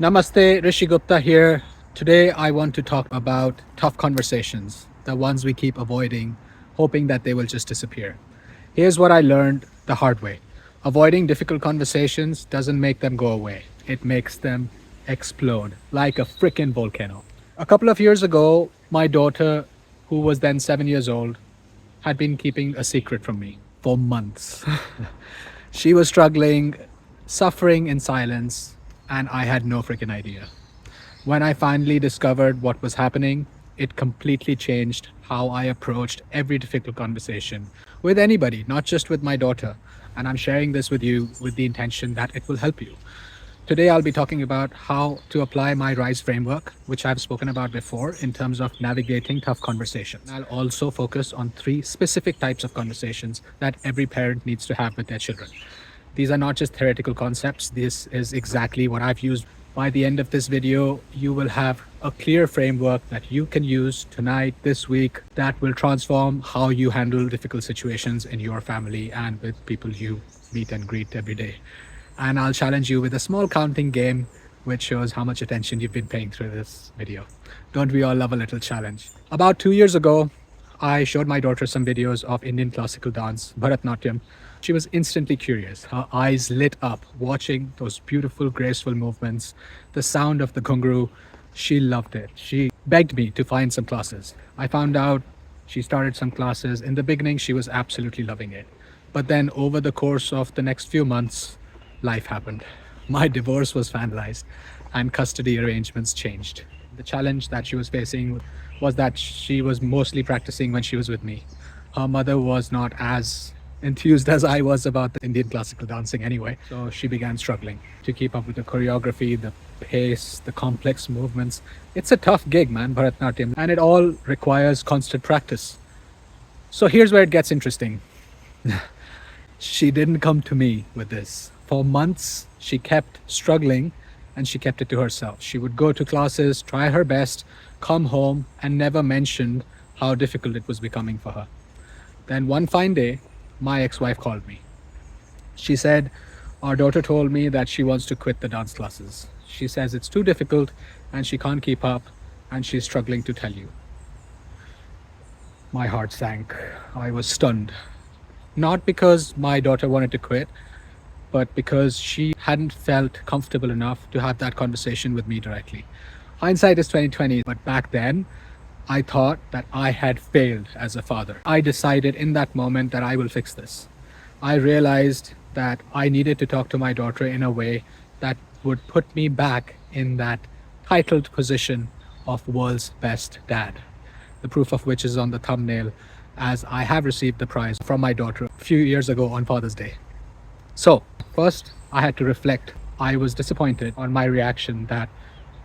Namaste, Rishi Gupta here. Today I want to talk about tough conversations, the ones we keep avoiding, hoping that they will just disappear. Here's what I learned the hard way. Avoiding difficult conversations doesn't make them go away. It makes them explode like a freaking volcano. A couple of years ago, my daughter, who was then 7 years old, had been keeping a secret from me for months. She was struggling, suffering in silence, and I had no freaking idea. When I finally discovered what was happening, it completely changed how I approached every difficult conversation with anybody, not just with my daughter. And I'm sharing this with you with the intention that it will help you. Today, I'll be talking about how to apply my RISE framework, which I've spoken about before, in terms of navigating tough conversations. I'll also focus on three specific types of conversations that every parent needs to have with their children. These are not just theoretical concepts, this is exactly what I've used. By the end of this video, you will have a clear framework that you can use tonight, this week, that will transform how you handle difficult situations in your family and with people you meet and greet every day. And I'll challenge you with a small counting game which shows how much attention you've been paying through this video. Don't we all love a little challenge? About 2 years ago, I showed my daughter some videos of Indian classical dance, Bharatnatyam. She was instantly curious. Her eyes lit up watching those beautiful, graceful movements, the sound of the ghungroo. She loved it. She begged me to find some classes. I found out she started some classes. In the beginning, she was absolutely loving it. But then over the course of the next few months, life happened. My divorce was finalized and custody arrangements changed. The challenge that she was facing was that she was mostly practicing when she was with me. Her mother was not as enthused as I was about the Indian classical dancing anyway, so she began struggling to keep up with the choreography, the pace, the complex movements. It's a tough gig, man, Bharatnatyam, and it all requires constant practice. So here's where it gets interesting. She didn't come to me with this. For months, she kept struggling and she kept it to herself. She would go to classes, try her best, come home, and never mentioned how difficult it was becoming for her. Then one fine day, my ex-wife called me. She said, "Our daughter told me that she wants to quit the dance classes. She says it's too difficult and she can't keep up and she's struggling to tell you." My heart sank. I was stunned. Not because my daughter wanted to quit, but because she hadn't felt comfortable enough to have that conversation with me directly. Hindsight is 2020, but back then, I thought that I had failed as a father. I decided in that moment that I will fix this. I realized that I needed to talk to my daughter in a way that would put me back in that titled position of world's best dad. The proof of which is on the thumbnail, as I have received the prize from my daughter a few years ago on Father's Day. So, first, I had to reflect. I was disappointed on my reaction that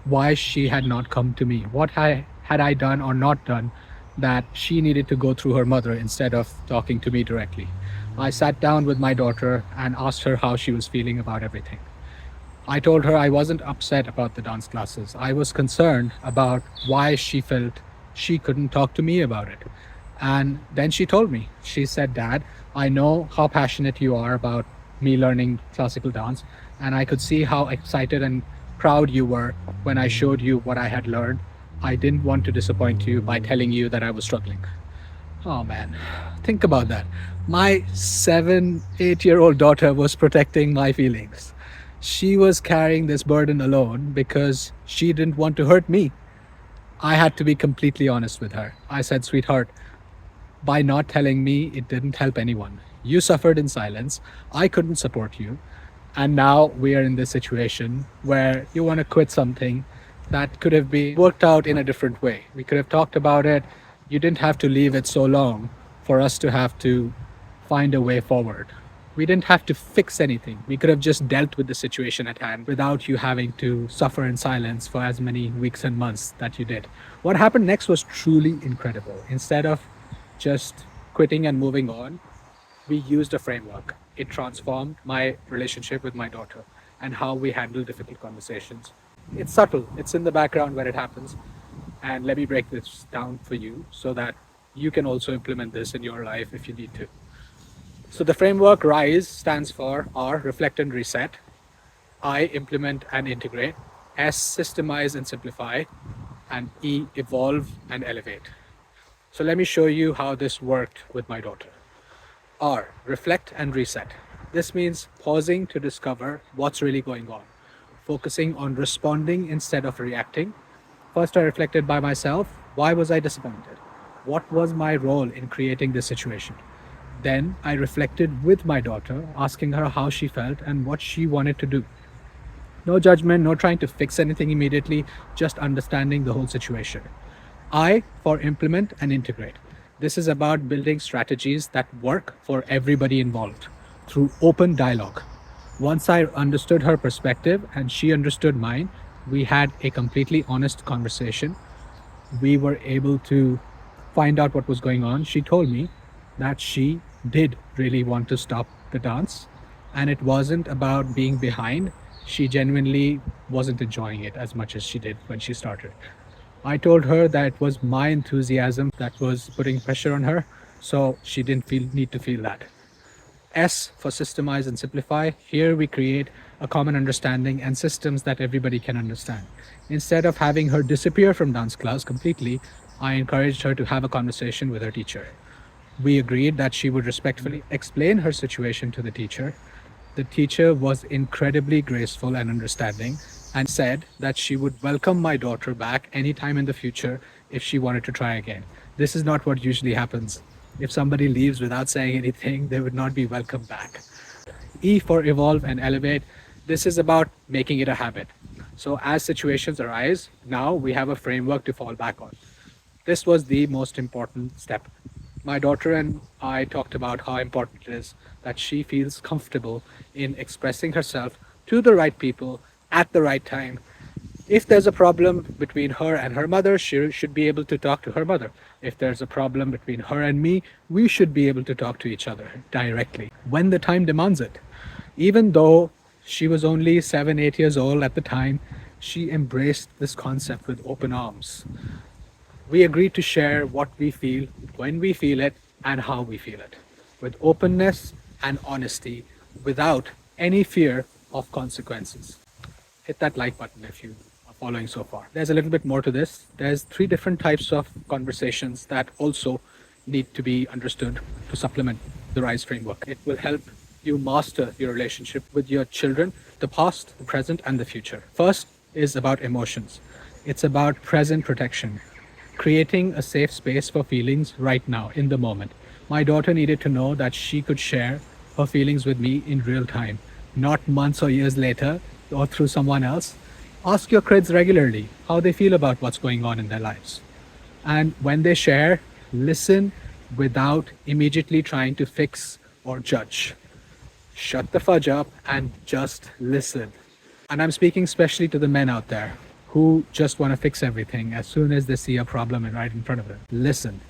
why she had not come to me. What had I done or not done that she needed to go through her mother instead of talking to me directly? I sat down with my daughter and asked her how she was feeling about everything. I told her I wasn't upset about the dance classes. I was concerned about why she felt she couldn't talk to me about it. And then she told me, she said, "Dad, I know how passionate you are about me learning classical dance, and I could see how excited and proud you were when I showed you what I had learned. I didn't want to disappoint you by telling you that I was struggling." Oh man, think about that. My 7, 8-year-old daughter was protecting my feelings. She was carrying this burden alone because she didn't want to hurt me. I had to be completely honest with her. I said, "Sweetheart, by not telling me, it didn't help anyone. You suffered in silence. I couldn't support you. And now we are in this situation where you want to quit something that could have been worked out in a different way. We could have talked about it. You didn't have to leave it so long for us to have to find a way forward. We didn't have to fix anything. We could have just dealt with the situation at hand without you having to suffer in silence for as many weeks and months that you did." What happened next was truly incredible. Instead of just quitting and moving on, we used a framework. It transformed my relationship with my daughter and how we handle difficult conversations. It's subtle, it's in the background where it happens. And let me break this down for you so that you can also implement this in your life if you need to. So the framework RISE stands for R, reflect and reset. I, implement and integrate. S, systemize and simplify, and E, evolve and elevate. So let me show you how this worked with my daughter. R, reflect and reset. This means pausing to discover what's really going on, focusing on responding instead of reacting. First, I reflected by myself. Why was I disappointed? What was my role in creating this situation? Then I reflected with my daughter, asking her how she felt and what she wanted to do. No judgment, no trying to fix anything immediately, just understanding the whole situation. I for implement and integrate. This is about building strategies that work for everybody involved through open dialogue. Once I understood her perspective and she understood mine, we had a completely honest conversation. We were able to find out what was going on. She told me that she did really want to stop the dance, and it wasn't about being behind. She genuinely wasn't enjoying it as much as she did when she started. I told her that it was my enthusiasm that was putting pressure on her, so she didn't need to feel that. S for systemize and simplify. Here we create a common understanding and systems that everybody can understand. Instead of having her disappear from dance class completely, I encouraged her to have a conversation with her teacher. We agreed that she would respectfully explain her situation to the teacher. The teacher was incredibly graceful and understanding and said that she would welcome my daughter back anytime in the future if she wanted to try again. This is not what usually happens. If somebody leaves without saying anything, they would not be welcomed back. E for evolve and elevate. This is about making it a habit. So as situations arise, now we have a framework to fall back on. This was the most important step. My daughter and I talked about how important it is that she feels comfortable in expressing herself to the right people at the right time. If there's a problem between her and her mother, she should be able to talk to her mother. If there's a problem between her and me, we should be able to talk to each other directly when the time demands it. Even though she was only 7, 8 years old at the time, she embraced this concept with open arms. We agreed to share what we feel, when we feel it, and how we feel it, with openness and honesty, without any fear of consequences. Hit that like button if you are following so far. There's a little bit more to this. There's 3 different types of conversations that also need to be understood to supplement the RISE framework. It will help you master your relationship with your children, the past, the present, and the future. First is about emotions. It's about present protection, creating a safe space for feelings right now, in the moment. My daughter needed to know that she could share her feelings with me in real time, not months or years later or through someone else. Ask your kids regularly how they feel about what's going on in their lives. And when they share, listen without immediately trying to fix or judge. Shut the fudge up and just listen. And I'm speaking especially to the men out there who just want to fix everything as soon as they see a problem right in front of them. Listen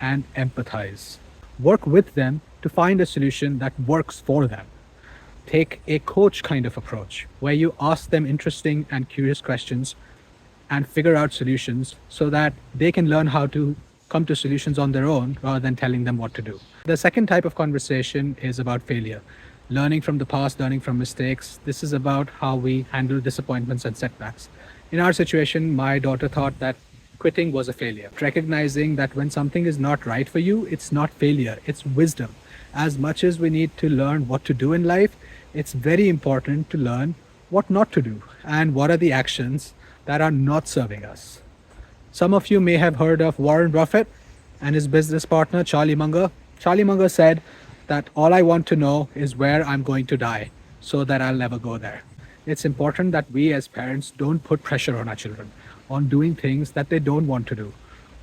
and empathize. Work with them to find a solution that works for them. Take a coach kind of approach where you ask them interesting and curious questions and figure out solutions so that they can learn how to come to solutions on their own rather than telling them what to do. The second type of conversation is about failure. Learning from the past, learning from mistakes. This is about how we handle disappointments and setbacks. In our situation, my daughter thought that quitting was a failure. Recognizing that when something is not right for you, it's not failure, it's wisdom. As much as we need to learn what to do in life, it's very important to learn what not to do and what are the actions that are not serving us. Some of you may have heard of Warren Buffett and his business partner, Charlie Munger. Charlie Munger said that all I want to know is where I'm going to die so that I'll never go there. It's important that we as parents don't put pressure on our children on doing things that they don't want to do,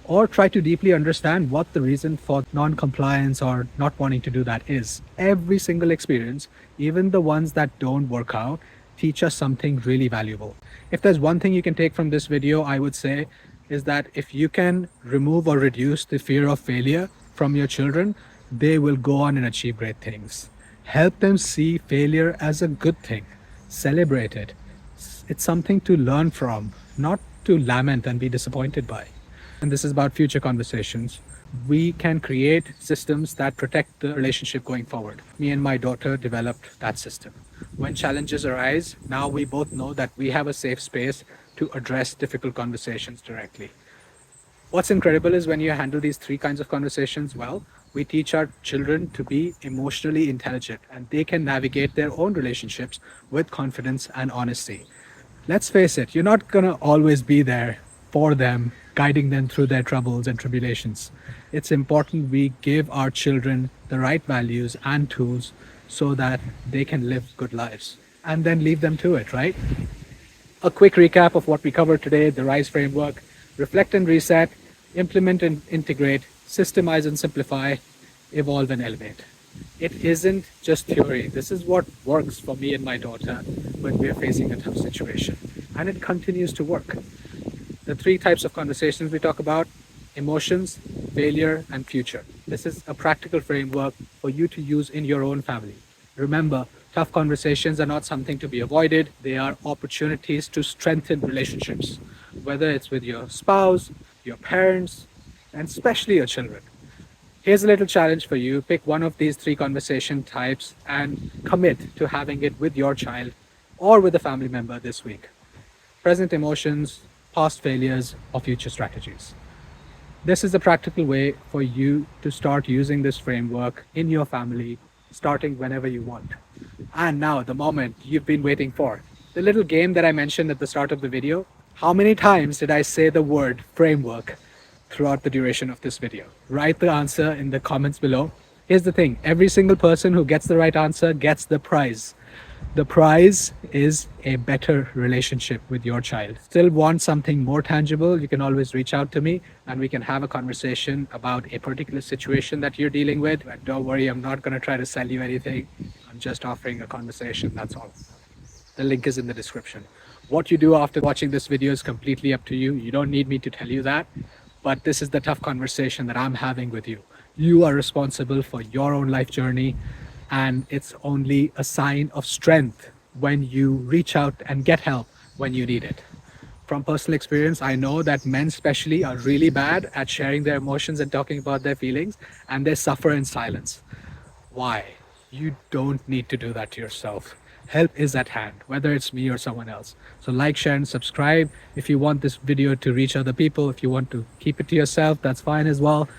or try to deeply understand what the reason for non-compliance or not wanting to do that is. Every single experience, even the ones that don't work out, teach us something really valuable. If there's one thing you can take from this video, I would say is that if you can remove or reduce the fear of failure from your children, they will go on and achieve great things. Help them see failure as a good thing. Celebrate it. It's something to learn from, not to lament and be disappointed by. And this is about future conversations. We can create systems that protect the relationship going forward. Me and my daughter developed that system. When challenges arise, now we both know that we have a safe space to address difficult conversations directly. What's incredible is when you handle these three kinds of conversations well, we teach our children to be emotionally intelligent and they can navigate their own relationships with confidence and honesty. Let's face it, you're not going to always be there for them, guiding them through their troubles and tribulations. It's important we give our children the right values and tools so that they can live good lives and then leave them to it, right? A quick recap of what we covered today: the RISE framework: reflect and reset, implement and integrate, systemize and simplify, evolve and elevate. It isn't just theory. This is what works for me and my daughter when we're facing a tough situation. And it continues to work. The three types of conversations we talk about: emotions, failure, and future. This is a practical framework for you to use in your own family. Remember, tough conversations are not something to be avoided, they are opportunities to strengthen relationships, whether it's with your spouse, your parents, and especially your children. Here's a little challenge for you: pick one of these three conversation types and commit to having it with your child or with a family member this week. Present emotions, past failures, or future strategies. This is a practical way for you to start using this framework in your family, starting whenever you want. And now, the moment you've been waiting for. The little game that I mentioned at the start of the video. How many times did I say the word framework throughout the duration of this video? Write the answer in the comments below. Here's the thing: every single person who gets the right answer gets the prize. The prize is a better relationship with your child. Still want something more tangible? You can always reach out to me and we can have a conversation about a particular situation that you're dealing with. But don't worry, I'm not going to try to sell you anything. I'm just offering a conversation, that's all. The link is in the description. What you do after watching this video is completely up to you. You don't need me to tell you that. But this is the tough conversation that I'm having with you. You are responsible for your own life journey, and it's only a sign of strength when you reach out and get help when you need it. From personal experience, I know that men especially are really bad at sharing their emotions and talking about their feelings, and they suffer in silence. Why? You don't need to do that to yourself. Help is at hand, whether it's me or someone else. So like, share, and subscribe. If you want this video to reach other people, if you want to keep it to yourself, that's fine as well.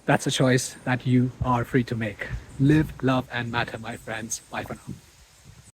That's a choice that you are free to make. Live, love, and matter, my friends. Bye for now.